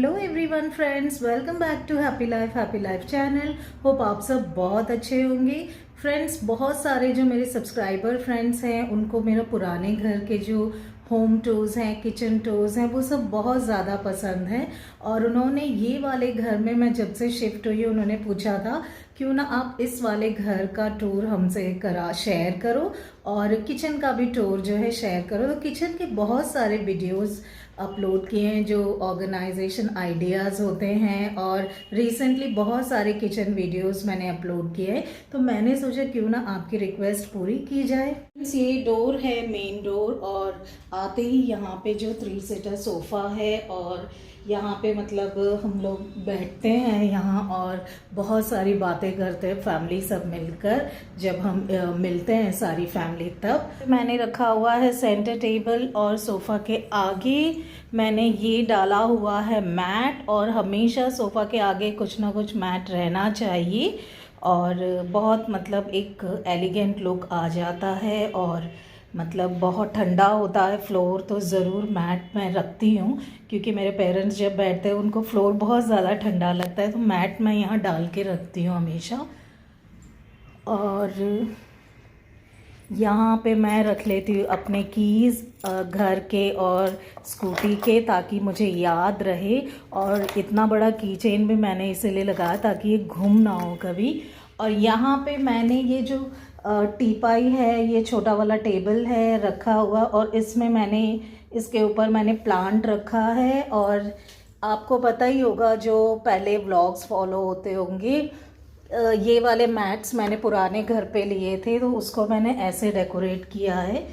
Hello everyone friends, welcome back to happy life channel. Hope आप सब बहुत अच्छे होंगे। फ्रेंड्स, बहुत सारे जो मेरे सब्सक्राइबर फ्रेंड्स हैं उनको मेरा पुराने घर के जो होम टूर्स हैं, किचन टूर्स हैं, वो सब बहुत ज़्यादा पसंद हैं। और उन्होंने ये वाले घर में मैं जब से शिफ्ट हुई उन्होंने पूछा था क्यों ना आप इस वाले घर का टूर हमसे शेयर करो और किचन का भी टूर जो है शेयर करो। तो किचन के बहुत सारे वीडियोस अपलोड किए हैं जो ऑर्गेनाइजेशन आइडियाज़ होते हैं, और रिसेंटली बहुत सारे किचन वीडियोस मैंने अपलोड किए हैं। तो मैंने सोचा क्यों ना आपकी रिक्वेस्ट पूरी की जाए। ये डोर है, मेन डोर, और आते ही यहाँ पे जो 3 सीटर सोफ़ा है और यहाँ पे मतलब हम लोग बैठते हैं यहाँ और बहुत सारी बातें करते हैं फैमिली सब मिलकर। जब हम मिलते हैं सारी फैमिली तब मैंने रखा हुआ है सेंटर टेबल, और सोफ़ा के आगे मैंने ये डाला हुआ है मैट। और हमेशा सोफ़ा के आगे कुछ ना कुछ मैट रहना चाहिए और बहुत मतलब एक एलिगेंट लुक आ जाता है। और मतलब बहुत ठंडा होता है फ्लोर, तो ज़रूर मैट मैं रखती हूँ क्योंकि मेरे पेरेंट्स जब बैठते हैं उनको फ्लोर बहुत ज़्यादा ठंडा लगता है, तो मैट मैं यहाँ डाल के रखती हूँ हमेशा। और यहाँ पे मैं रख लेती हूँ अपने कीज़ घर के और स्कूटी के, ताकि मुझे याद रहे। और इतना बड़ा की चेन भी मैंने इसीलिए लगाया ताकि ये घूम ना हो कभी। और यहाँ पे मैंने ये जो टीपाई है, ये छोटा वाला टेबल है रखा हुआ, और इसमें मैंने इसके ऊपर मैंने प्लांट रखा है। और आपको पता ही होगा जो पहले व्लॉग्स फॉलो होते होंगे, ये वाले मैट्स मैंने पुराने घर पे लिए थे तो उसको मैंने ऐसे डेकोरेट किया है।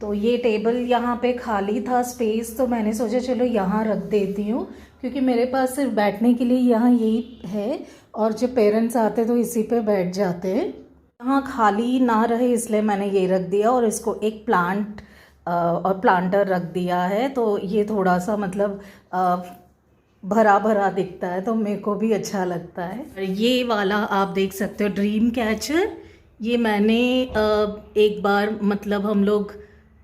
तो ये टेबल यहाँ पे खाली था स्पेस, तो मैंने सोचा चलो यहाँ रख देती हूँ क्योंकि मेरे पास सिर्फ बैठने के लिए यहाँ यही है, और जब पेरेंट्स आते तो इसी पे बैठ जाते हैं। यहाँ खाली ना रहे इसलिए मैंने ये रख दिया, और इसको एक प्लांट और प्लांटर रख दिया है। तो ये थोड़ा सा मतलब भरा भरा दिखता है तो मेरे को भी अच्छा लगता है। और ये वाला आप देख सकते हो ड्रीम कैचर, ये मैंने एक बार मतलब हम लोग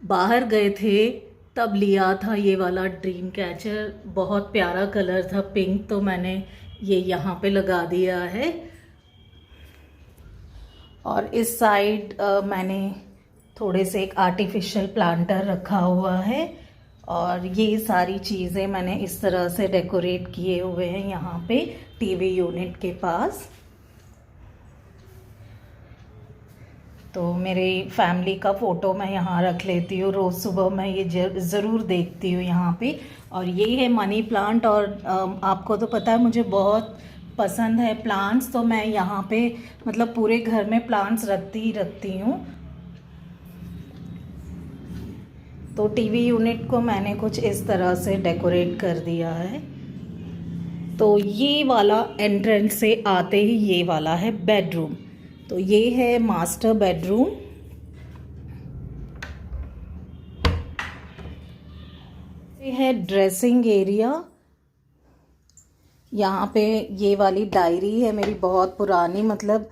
बाहर गए थे तब लिया था ये वाला ड्रीम कैचर। बहुत प्यारा कलर था पिंक, तो मैंने ये यहाँ पे लगा दिया है। और इस साइड मैंने थोड़े से एक आर्टिफिशियल प्लांटर रखा हुआ है, और ये सारी चीज़ें मैंने इस तरह से डेकोरेट किए हुए हैं यहाँ पे टीवी यूनिट के पास। तो मेरे फैमिली का फ़ोटो मैं यहाँ रख लेती हूँ, रोज़ सुबह मैं ये ज़रूर देखती हूँ यहाँ पे। और ये है मनी प्लांट, और आपको तो पता है मुझे बहुत पसंद है प्लांट्स, तो मैं यहाँ पे मतलब पूरे घर में प्लांट्स रखती ही रखती हूँ। तो टीवी यूनिट को मैंने कुछ इस तरह से डेकोरेट कर दिया है। तो ये वाला एंट्रेंस से आते ही ये वाला है बेडरूम। तो ये है मास्टर बेडरूम। ये है ड्रेसिंग एरिया। यहाँ पे ये वाली डायरी है मेरी बहुत पुरानी, मतलब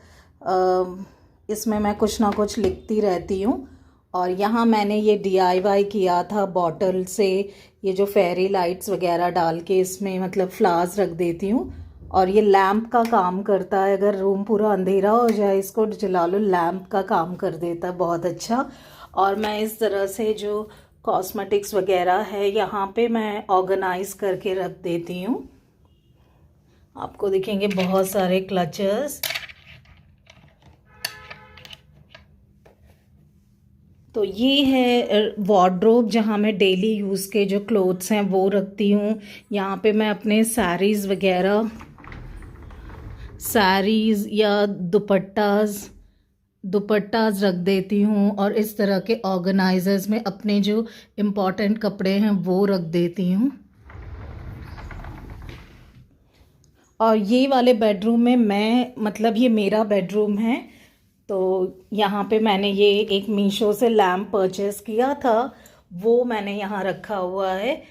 इसमें मैं कुछ ना कुछ लिखती रहती हूँ। और यहाँ मैंने ये DIY किया था बॉटल से, ये जो फेरी लाइट्स वगैरह डाल के इसमें मतलब फ्लावर्स रख देती हूँ। और ये लैम्प का काम करता है, अगर रूम पूरा अंधेरा हो जाए इसको जला लो, लैम्प का काम कर देता है बहुत अच्छा। और मैं इस तरह से जो कॉस्मेटिक्स वगैरह है यहाँ पे मैं ऑर्गेनाइज करके रख देती हूँ। आपको दिखेंगे बहुत सारे क्लचर्स। तो ये है वार्डरोब जहाँ मैं डेली यूज़ के जो क्लोथ्स हैं वो रखती हूँ। यहाँ पे मैं अपने साड़ीज़ वगैरह, साड़ीज़ या दुपट्टाज रख देती हूँ। और इस तरह के ऑर्गेनाइजर्स में अपने जो इम्पोर्टेंट कपड़े हैं वो रख देती हूँ। और ये वाले बेडरूम में मैं मतलब ये मेरा बेडरूम है, तो यहाँ पे मैंने ये एक मीशो से लैम्प परचेस किया था, वो मैंने यहाँ रखा हुआ है।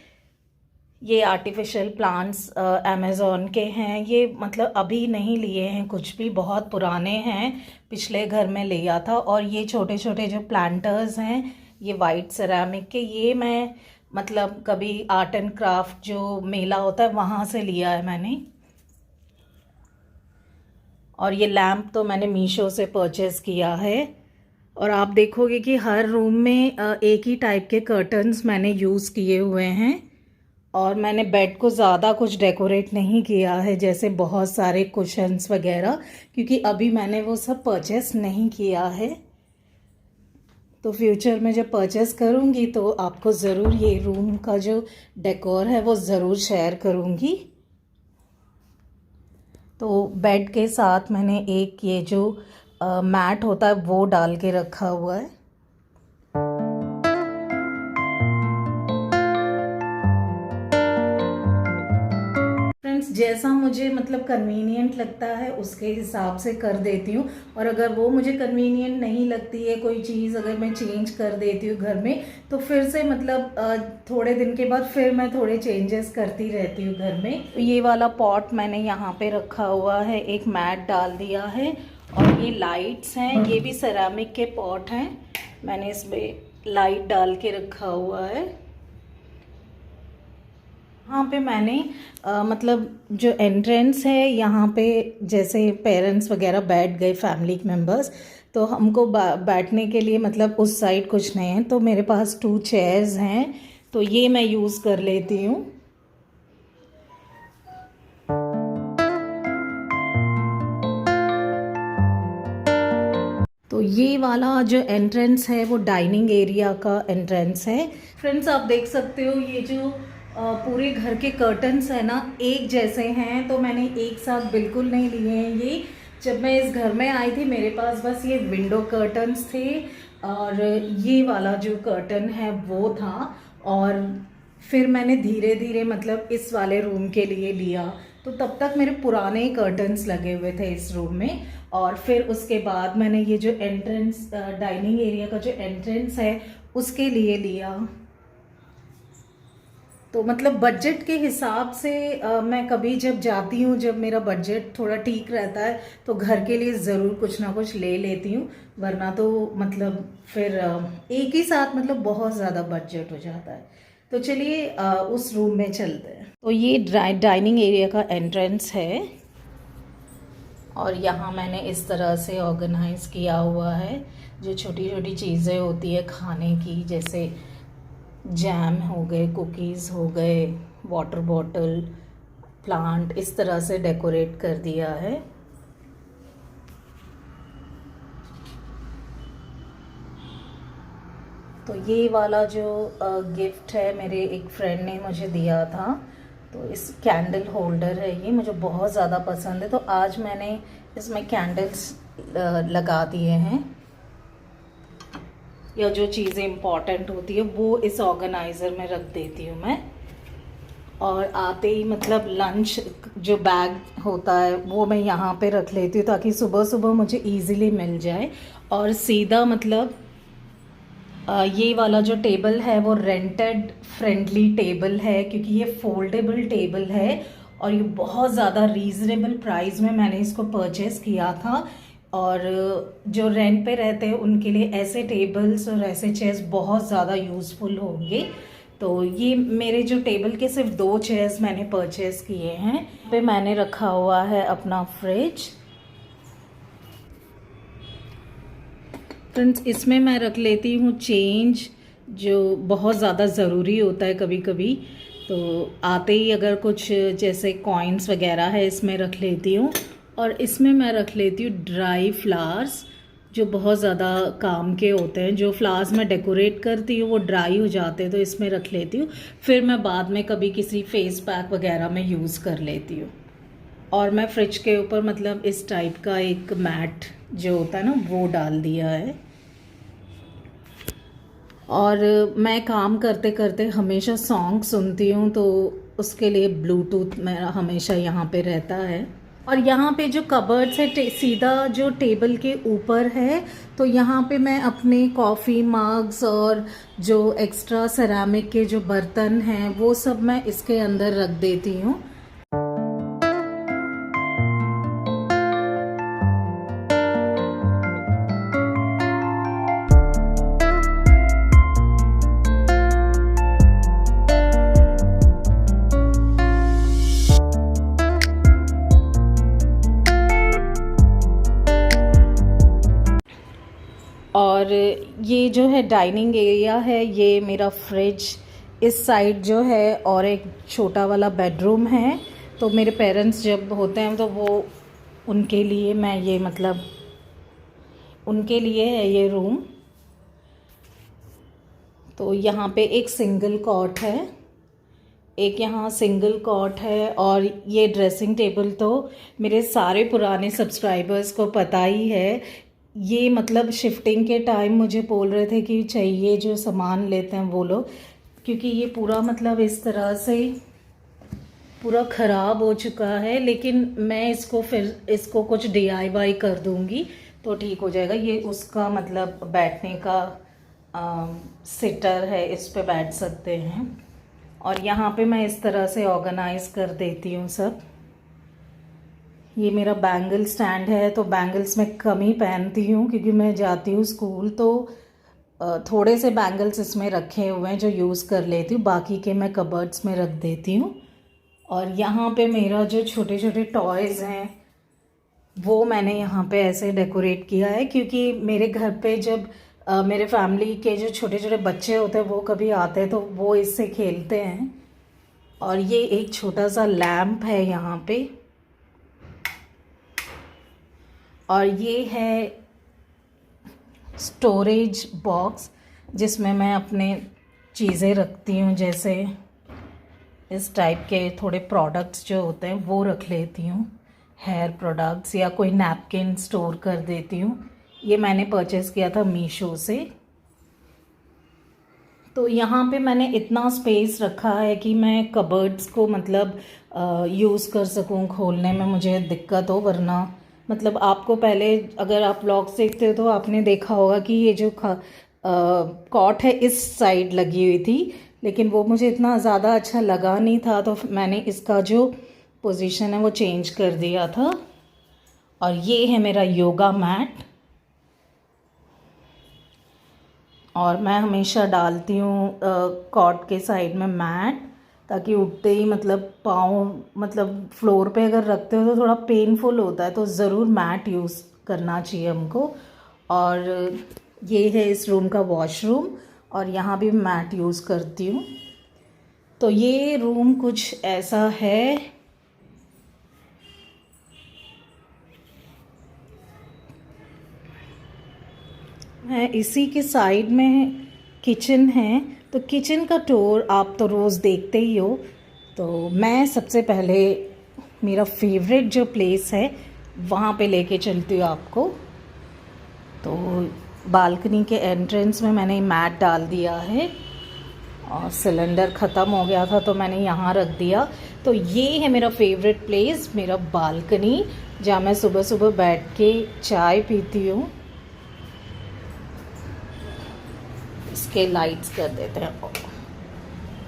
ये आर्टिफिशियल प्लांट्स अमेज़ॉन के हैं, ये मतलब अभी नहीं लिए हैं कुछ भी, बहुत पुराने हैं, पिछले घर में लिया था। और ये छोटे छोटे जो प्लांटर्स हैं ये वाइट सेरामिक के, ये मैं मतलब कभी आर्ट एंड क्राफ्ट जो मेला होता है वहाँ से लिया है मैंने। और ये लैम्प तो मैंने मीशो से परचेज़ किया है। और आप देखोगे कि हर रूम में एक ही टाइप के कर्टन्स मैंने यूज़ किए हुए हैं। और मैंने बेड को ज़्यादा कुछ डेकोरेट नहीं किया है, जैसे बहुत सारे कुशन्स वगैरह, क्योंकि अभी मैंने वो सब परचेस नहीं किया है। तो फ्यूचर में जब परचेस करूँगी तो आपको ज़रूर ये रूम का जो डेकोर है वो ज़रूर शेयर करूँगी। तो बेड के साथ मैंने एक ये जो मैट होता है वो डाल के रखा हुआ है। फ्रेंड्स, जैसा मुझे मतलब कन्वीनियंट लगता है उसके हिसाब से कर देती हूँ। और अगर वो मुझे कन्वीनियंट नहीं लगती है कोई चीज़, अगर मैं चेंज कर देती हूँ घर में, तो फिर से मतलब थोड़े दिन के बाद फिर मैं थोड़े चेंजेस करती रहती हूँ घर में। ये वाला पॉट मैंने यहाँ पे रखा हुआ है, एक मैट डाल दिया है। और ये लाइट्स हैं, ये भी सेरामिक के पॉट हैं, मैंने इसमें लाइट डाल के रखा हुआ है। यहाँ पे मैंने मतलब जो एंट्रेंस है यहाँ पे, जैसे पेरेंट्स वगैरह बैठ गए फैमिली मेम्बर्स, तो हमको बैठने के लिए मतलब उस साइड कुछ नहीं है, तो मेरे पास 2 चेयर्स हैं, तो ये मैं यूज़ कर लेती हूँ। तो ये वाला जो एंट्रेंस है वो डाइनिंग एरिया का एंट्रेंस है। फ्रेंड्स, आप देख सकते हो ये जो पूरे घर के कर्टन्स है ना एक जैसे हैं, तो मैंने एक साथ बिल्कुल नहीं लिए हैं ये। जब मैं इस घर में आई थी मेरे पास बस ये विंडो कर्टन्स थे और ये वाला जो कर्टन है वो था। और फिर मैंने धीरे धीरे मतलब इस वाले रूम के लिए लिया, तो तब तक मेरे पुराने कर्टन्स लगे हुए थे इस रूम में। और फिर उसके बाद मैंने ये जो एंट्रेंस डाइनिंग एरिया का जो एंट्रेंस है उसके लिए लिया। तो मतलब बजट के हिसाब से मैं कभी जब जाती हूँ, जब मेरा बजट थोड़ा ठीक रहता है, तो घर के लिए ज़रूर कुछ ना कुछ ले लेती हूँ, वरना तो मतलब फिर एक ही साथ मतलब बहुत ज़्यादा बजट हो जाता है। तो चलिए उस रूम में चलते हैं। तो ये डाइनिंग एरिया का एंट्रेंस है और यहाँ मैंने इस तरह से ऑर्गेनाइज किया हुआ है। जो छोटी छोटी चीज़ें होती है खाने की, जैसे जैम हो गए, कुकीज़ हो गए, वाटर बॉटल, प्लांट, इस तरह से डेकोरेट कर दिया है। तो ये वाला जो गिफ्ट है मेरे एक फ्रेंड ने मुझे दिया था, तो इस कैंडल होल्डर है, ये मुझे बहुत ज़्यादा पसंद है, तो आज मैंने इसमें कैंडल्स लगा दिए हैं। या जो चीज़ें इम्पॉर्टेंट होती है वो इस ऑर्गेनाइज़र में रख देती हूँ मैं। और आते ही मतलब लंच जो बैग होता है वो मैं यहाँ पे रख लेती हूँ, ताकि सुबह सुबह मुझे इजीली मिल जाए। और सीधा मतलब ये वाला जो टेबल है वो रेंटेड फ्रेंडली टेबल है, क्योंकि ये फोल्डेबल टेबल है और ये बहुत ज़्यादा रीज़नेबल प्राइस में मैंने इसको परचेज़ किया था। और जो रेंट पे रहते हैं उनके लिए ऐसे टेबल्स और ऐसे चेयर्स बहुत ज़्यादा यूज़फुल होंगे। तो ये मेरे जो टेबल के सिर्फ 2 चेयर्स मैंने परचेज़ किए हैं। पे मैंने रखा हुआ है अपना फ्रिज। फ्रेंड्स, इसमें मैं रख लेती हूँ चेंज, जो बहुत ज़्यादा ज़रूरी होता है कभी कभी। तो आते ही अगर कुछ जैसे कॉइन्स वगैरह है इसमें रख लेती हूँ। और इसमें मैं रख लेती हूँ ड्राई फ्लावर्स, जो बहुत ज़्यादा काम के होते हैं। जो फ्लावर्स मैं डेकोरेट करती हूँ वो ड्राई हो जाते हैं, तो इसमें रख लेती हूँ। फिर मैं बाद में कभी किसी फेस पैक वगैरह में यूज़ कर लेती हूँ। और मैं फ्रिज के ऊपर मतलब इस टाइप का एक मैट जो होता है ना वो डाल दिया है। और मैं काम करते करते हमेशा सॉन्ग सुनती हूँ, तो उसके लिए ब्लूटूथ मेरा हमेशा यहाँ पे रहता है। और यहाँ पे जो कबर्ड्स है सीधा जो टेबल के ऊपर है, तो यहाँ पे मैं अपने कॉफ़ी मग्स और जो एक्स्ट्रा सेरामिक के जो बर्तन हैं वो सब मैं इसके अंदर रख देती हूँ। और ये जो है डाइनिंग एरिया है, ये मेरा फ्रिज इस साइड जो है, और एक छोटा वाला बेडरूम है। तो मेरे पेरेंट्स जब होते हैं तो वो उनके लिए मैं ये मतलब उनके लिए है ये रूम। तो यहाँ पे एक सिंगल कॉट है, एक यहाँ सिंगल कॉट है, और ये ड्रेसिंग टेबल तो मेरे सारे पुराने सब्सक्राइबर्स को पता ही है। ये मतलब शिफ्टिंग के टाइम मुझे बोल रहे थे कि चाहिए, जो सामान लेते हैं वो लोग, क्योंकि ये पूरा मतलब इस तरह से पूरा ख़राब हो चुका है। लेकिन मैं इसको कुछ DIY कर दूँगी तो ठीक हो जाएगा। ये उसका मतलब बैठने का सिटर है, इस पे बैठ सकते हैं। और यहाँ पे मैं इस तरह से ऑर्गेनाइज कर देती हूँ सब। ये मेरा बैंगल स्टैंड है, तो बैंगल्स मैं कम ही पहनती हूँ क्योंकि मैं जाती हूँ स्कूल, तो थोड़े से बैंगल्स इसमें रखे हुए हैं जो यूज़ कर लेती हूँ, बाकी के मैं कबर्ड्स में रख देती हूँ। और यहाँ पे मेरा जो छोटे छोटे टॉयज़ हैं वो मैंने यहाँ पे ऐसे डेकोरेट किया है, क्योंकि मेरे घर पे जब मेरे फैमिली के जो छोटे छोटे बच्चे होते हैं वो कभी आते हैं तो वो इससे खेलते हैं। और ये एक छोटा सा लैम्प है यहाँ पे, और ये है स्टोरेज बॉक्स जिसमें मैं अपने चीज़ें रखती हूँ, जैसे इस टाइप के थोड़े प्रोडक्ट्स जो होते हैं वो रख लेती हूँ, हेयर प्रोडक्ट्स या कोई नैपकिन स्टोर कर देती हूँ। ये मैंने परचेज़ किया था मीशो से। तो यहाँ पे मैंने इतना स्पेस रखा है कि मैं कबर्ड्स को मतलब यूज़ कर सकूँ, खोलने में मुझे दिक्कत हो, वरना मतलब आपको पहले अगर आप व्लॉग्स देखते हो तो आपने देखा होगा कि ये जो कॉट है इस साइड लगी हुई थी, लेकिन वो मुझे इतना ज़्यादा अच्छा लगा नहीं था, तो मैंने इसका जो पोजीशन है वो चेंज कर दिया था। और ये है मेरा योगा मैट, और मैं हमेशा डालती हूँ कॉट के साइड में मैट, ताकि उठते ही मतलब पाँव मतलब फ्लोर पे अगर रखते हो तो थोड़ा पेनफुल होता है, तो ज़रूर मैट यूज़ करना चाहिए हमको। और ये है इस रूम का वॉशरूम, और यहाँ भी मैट यूज़ करती हूँ। तो ये रूम कुछ ऐसा है। है इसी के साइड में किचन है, तो किचन का टूर आप तो रोज़ देखते ही हो। तो मैं सबसे पहले मेरा फेवरेट जो प्लेस है वहाँ पे लेके चलती हूँ आपको। तो बालकनी के एंट्रेंस में मैंने मैट डाल दिया है, और सिलेंडर ख़त्म हो गया था तो मैंने यहाँ रख दिया। तो ये है मेरा फेवरेट प्लेस, मेरा बालकनी, जहाँ मैं सुबह सुबह बैठ के चाय पीती हूँ। इसके लाइट्स कर देते हैं।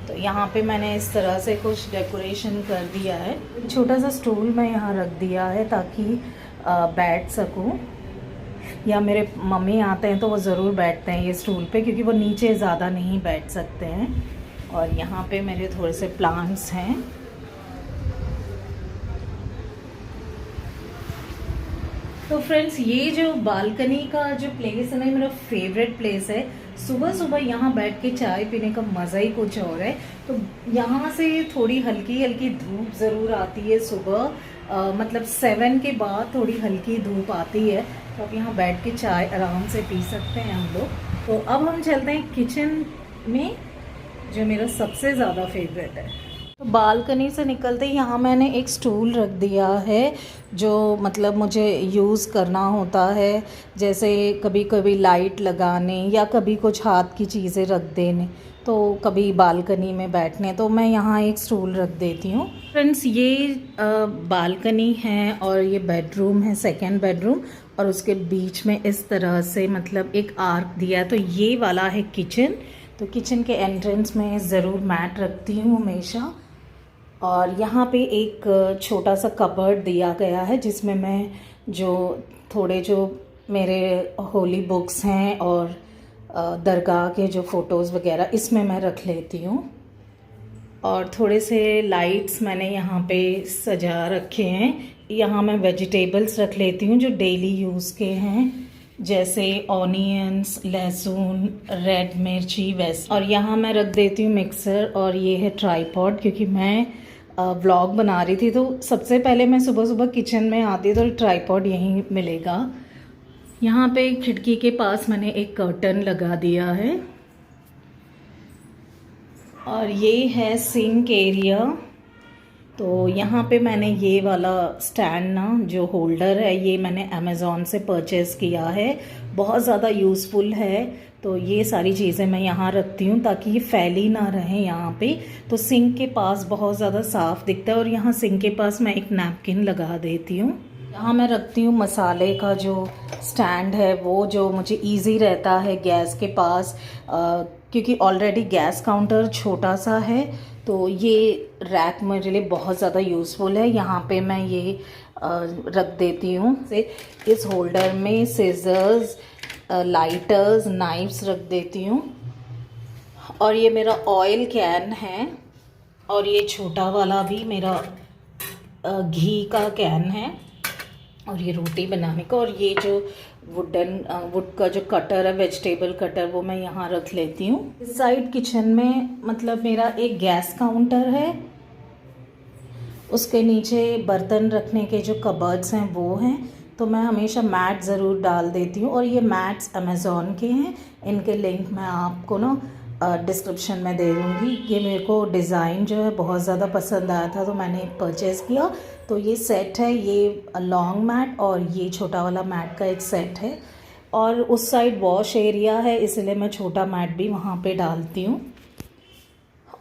तो यहाँ पे मैंने इस तरह से कुछ डेकोरेशन कर दिया है। छोटा सा स्टूल मैं यहाँ रख दिया है ताकि बैठ सकूँ, या मेरे मम्मी आते हैं तो वो ज़रूर बैठते हैं ये स्टूल पे, क्योंकि वो नीचे ज़्यादा नहीं बैठ सकते हैं। और यहाँ पे मेरे थोड़े से प्लांट्स हैं। तो फ्रेंड्स, ये जो बालकनी का जो प्लेस है ना, मेरा फेवरेट प्लेस है। सुबह सुबह यहाँ बैठ के चाय पीने का मज़ा ही कुछ और है। तो यहाँ से थोड़ी हल्की हल्की धूप ज़रूर आती है सुबह, मतलब 7 के बाद थोड़ी हल्की धूप आती है, तो आप यहाँ बैठ के चाय आराम से पी सकते हैं हम लोग। तो अब हम चलते हैं किचन में, जो मेरा सबसे ज़्यादा फेवरेट है। तो बालकनी से निकलते ही यहाँ मैंने एक स्टूल रख दिया है, जो मतलब मुझे यूज़ करना होता है, जैसे कभी कभी लाइट लगाने या कभी कुछ हाथ की चीज़ें रख देने, तो कभी बालकनी में बैठने, तो मैं यहाँ एक स्टूल रख देती हूँ। फ्रेंड्स, ये बालकनी है और ये बेडरूम है, सेकंड बेडरूम, और उसके बीच में इस तरह से मतलब एक आर्क दिया है। तो ये वाला है किचन। तो किचन के एंट्रेंस में ज़रूर मैट रखती हूँ हमेशा। और यहाँ पे एक छोटा सा कबर्ड दिया गया है, जिसमें मैं जो मेरे होली बुक्स हैं और दरगाह के जो फ़ोटोज़ वगैरह इसमें मैं रख लेती हूँ। और थोड़े से लाइट्स मैंने यहाँ पे सजा रखे हैं। यहाँ मैं वेजिटेबल्स रख लेती हूँ जो डेली यूज़ के हैं, जैसे ऑनियंस, लहसुन, रेड मिर्ची वैसे। और यहाँ मैं रख देती हूँ मिक्सर, और ये है ट्राईपॉड, क्योंकि मैं व्लॉग बना रही थी तो सबसे पहले मैं सुबह सुबह किचन में आती तो ट्राईपॉड यहीं मिलेगा। यहाँ पे खिड़की के पास मैंने एक कर्टन लगा दिया है, और ये है सिंक एरिया। तो यहाँ पे मैंने ये वाला स्टैंड ना, जो होल्डर है, ये मैंने अमेज़ॉन से परचेज़ किया है। बहुत ज़्यादा यूज़फुल है। तो ये सारी चीज़ें मैं यहाँ रखती हूँ ताकि ये फैली ना रहे यहाँ पे। तो सिंक के पास बहुत ज़्यादा साफ़ दिखता है, और यहाँ सिंक के पास मैं एक नैपकिन लगा देती हूँ। यहाँ मैं रखती हूँ मसाले का जो स्टैंड है, वो जो मुझे इजी रहता है गैस के पास, क्योंकि ऑलरेडी गैस काउंटर छोटा सा है। तो ये रैक मेरे लिए बहुत ज़्यादा यूज़फुल है। यहाँ पे मैं ये रख देती हूँ। इस होल्डर में सीजर्स, लाइटर्स, नाइफ्स रख देती हूँ। और ये मेरा ऑयल कैन है, और ये छोटा वाला भी मेरा घी का कैन है, और ये रोटी बनाने का। और ये जो वुड का जो कटर है, वेजिटेबल कटर, वो मैं यहाँ रख लेती हूँ। इस साइड किचन में मतलब मेरा एक गैस काउंटर है, उसके नीचे बर्तन रखने के जो कबर्ड्स हैं वो हैं। तो मैं हमेशा मैट ज़रूर डाल देती हूँ, और ये मैट्स अमेज़ॉन के हैं। इनके लिंक मैं आपको ना डिस्क्रिप्शन में दे दूँगी। ये मेरे को डिज़ाइन जो है बहुत ज़्यादा पसंद आया था, तो मैंने परचेज़ किया। तो ये सेट है, ये लॉन्ग मैट और ये छोटा वाला मैट का एक सेट है। और उस साइड वॉश एरिया है, इसलिए मैं छोटा मैट भी वहाँ पे डालती हूँ।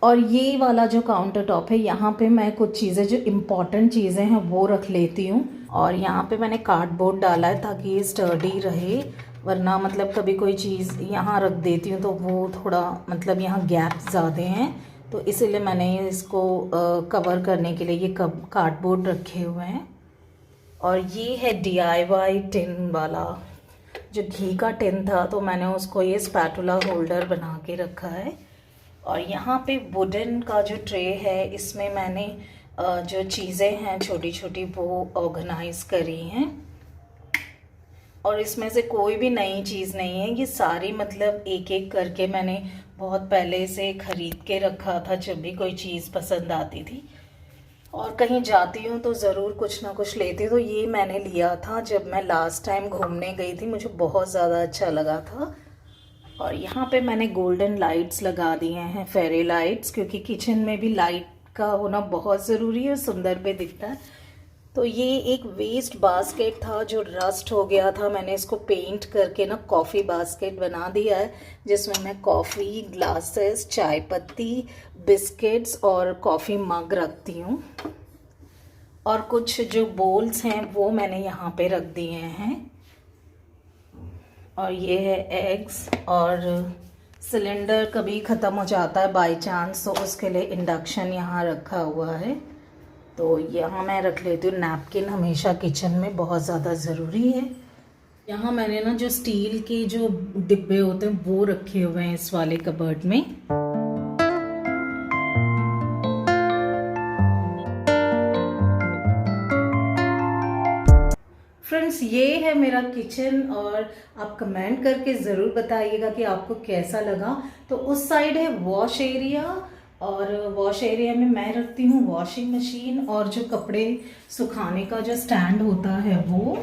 और ये वाला जो काउंटर टॉप है, यहाँ पे मैं कुछ चीज़ें जो इम्पॉर्टेंट चीज़ें हैं वो रख लेती हूँ। और यहाँ पे मैंने कार्डबोर्ड डाला है ताकि ये स्टर्डी रहे, वरना मतलब कभी कोई चीज़ यहाँ रख देती हूँ तो वो थोड़ा मतलब यहाँ गैप ज़्यादा हैं, तो इसीलिए मैंने इसको कवर करने के लिए ये कार्डबोर्ड रखे हुए हैं। और ये है DIY टिन वाला, जो घी का टिन था, तो मैंने उसको ये स्पैटुला होल्डर बना के रखा है। और यहाँ पे वुडन का जो ट्रे है, इसमें मैंने जो चीज़ें हैं छोटी छोटी वो ऑर्गेनाइज करी हैं। और इसमें से कोई भी नई चीज़ नहीं है, ये सारी मतलब एक एक करके मैंने बहुत पहले से ख़रीद के रखा था, जब भी कोई चीज़ पसंद आती थी। और कहीं जाती हूँ तो ज़रूर कुछ ना कुछ लेती हूँ। तो ये मैंने लिया था जब मैं लास्ट टाइम घूमने गई थी, मुझे बहुत ज़्यादा अच्छा लगा था। और यहाँ पे मैंने गोल्डन लाइट्स लगा दिए हैं, फेरी लाइट्स, क्योंकि किचन में भी लाइट का होना बहुत ज़रूरी है, सुंदर भी दिखता है। तो ये एक वेस्ट बास्केट था जो रस्ट हो गया था, मैंने इसको पेंट करके ना कॉफ़ी बास्केट बना दिया है, जिसमें मैं कॉफ़ी, ग्लासेस, चाय पत्ती, बिस्किट्स और कॉफ़ी मग रखती हूँ। और कुछ जो बोल्स हैं वो मैंने यहाँ पे रख दिए हैं। और ये है एग्स, और सिलेंडर कभी ख़त्म हो जाता है बाय चांस, तो उसके लिए इंडक्शन यहाँ रखा हुआ है। तो यहाँ मैं रख लेती हूँ नैपकिन, हमेशा किचन में बहुत ज़्यादा ज़रूरी है। यहाँ मैंने ना जो स्टील के जो डिब्बे होते हैं वो रखे हुए हैं इस वाले कबर्ड में। फ्रेंड्स, ये है मेरा किचन, और आप कमेंट करके ज़रूर बताइएगा कि आपको कैसा लगा। तो उस साइड है वॉश एरिया, और वॉश एरिया में मैं रखती हूँ वॉशिंग मशीन, और जो कपड़े सुखाने का जो स्टैंड होता है वो।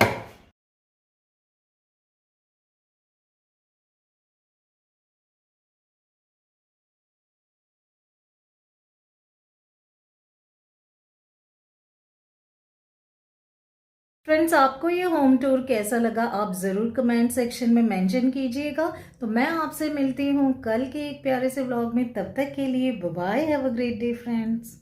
फ्रेंड्स, आपको ये होम टूर कैसा लगा आप ज़रूर कमेंट सेक्शन में मेंशन कीजिएगा। तो मैं आपसे मिलती हूँ कल के एक प्यारे से व्लॉग में, तब तक के लिए bye bye, have a great day friends.